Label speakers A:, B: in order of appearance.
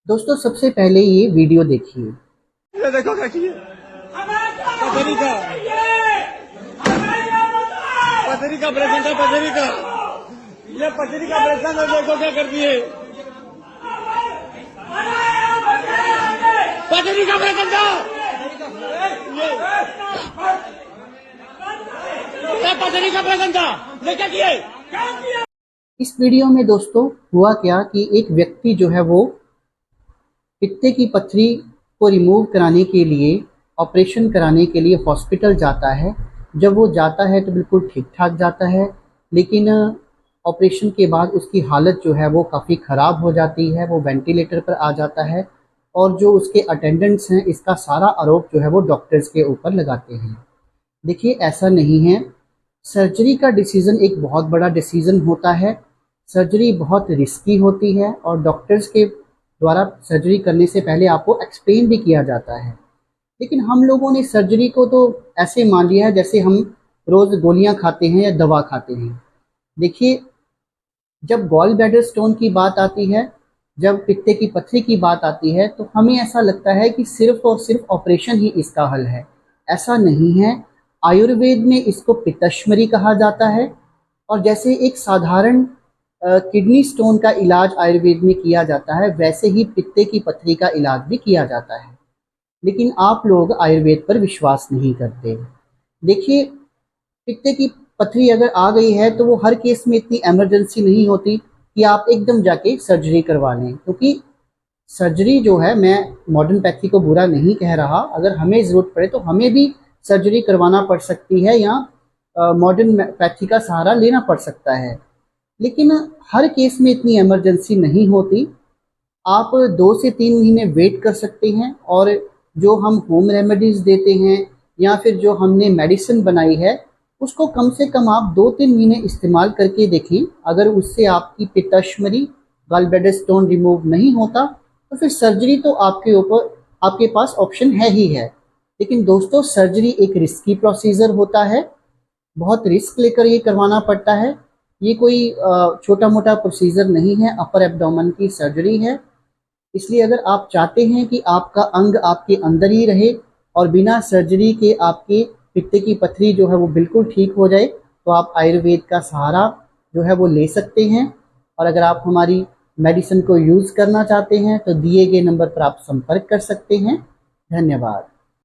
A: दोस्तों सबसे पहले ये वीडियो देखिए।
B: ये देखो क्या किए पथरी का ऑपरेशन था। पथरी का ये पथरी का ऑपरेशन है। देखो क्या कर दिए। पथरी का ऑपरेशन था। ये पथरी का ऑपरेशन था। ये क्या किए।
A: इस वीडियो में दोस्तों हुआ क्या कि एक व्यक्ति जो है वो पित्ते की पथरी को रिमूव कराने के लिए, ऑपरेशन कराने के लिए हॉस्पिटल जाता है। जब वो जाता है तो बिल्कुल ठीक ठाक जाता है, लेकिन ऑपरेशन के बाद उसकी हालत जो है वो काफ़ी ख़राब हो जाती है। वो वेंटिलेटर पर आ जाता है और जो उसके अटेंडेंट्स हैं इसका सारा आरोप जो है वो डॉक्टर्स के ऊपर लगाते हैं। देखिए ऐसा नहीं है। सर्जरी का डिसीज़न एक बहुत बड़ा डिसीज़न होता है। सर्जरी बहुत रिस्की होती है और डॉक्टर्स के द्वारा सर्जरी करने से पहले आपको एक्सप्लेन भी किया जाता है। लेकिन हम लोगों ने सर्जरी को तो ऐसे मान लिया है जैसे हम रोज़ गोलियां खाते हैं या दवा खाते हैं। देखिए, जब गॉल ब्लैडर स्टोन की बात आती है, जब पित्ते की पथरी की बात आती है, तो हमें ऐसा लगता है कि सिर्फ और सिर्फ ऑपरेशन ही इसका हल है। ऐसा नहीं है। आयुर्वेद में इसको पित्तश्मरी कहा जाता है और जैसे एक साधारण किडनी स्टोन का इलाज आयुर्वेद में किया जाता है, वैसे ही पित्ते की पथरी का इलाज भी किया जाता है। लेकिन आप लोग आयुर्वेद पर विश्वास नहीं करते। देखिए, पित्ते की पथरी अगर आ गई है तो वो हर केस में इतनी इमरजेंसी नहीं होती कि आप एकदम जाके सर्जरी करवा लें, क्योंकि सर्जरी जो है, मैं मॉडर्न पैथी को बुरा नहीं कह रहा, अगर हमें ज़रूरत पड़े तो हमें भी सर्जरी करवाना पड़ सकती है या मॉडर्न पैथी का सहारा लेना पड़ सकता है। लेकिन हर केस में इतनी इमरजेंसी नहीं होती। आप 2 से 3 महीने वेट कर सकते हैं और जो हम होम रेमेडीज़ देते हैं या फिर जो हमने मेडिसिन बनाई है उसको कम से कम आप 2-3 महीने इस्तेमाल करके देखें। अगर उससे आपकी पित्तश्मरी, गॉल ब्लैडर स्टोन रिमूव नहीं होता तो फिर सर्जरी तो आपके पास ऑप्शन है ही है। लेकिन दोस्तों, सर्जरी एक रिस्की प्रोसीजर होता है, बहुत रिस्क लेकर ये करवाना पड़ता है। ये कोई छोटा मोटा प्रोसीजर नहीं है, अपर एब्डोमेन की सर्जरी है। इसलिए अगर आप चाहते हैं कि आपका अंग आपके अंदर ही रहे और बिना सर्जरी के आपके पित्ते की पथरी जो है वो बिल्कुल ठीक हो जाए, तो आप आयुर्वेद का सहारा जो है वो ले सकते हैं। और अगर आप हमारी मेडिसिन को यूज़ करना चाहते हैं तो दिए गए नंबर पर आप संपर्क कर सकते हैं। धन्यवाद।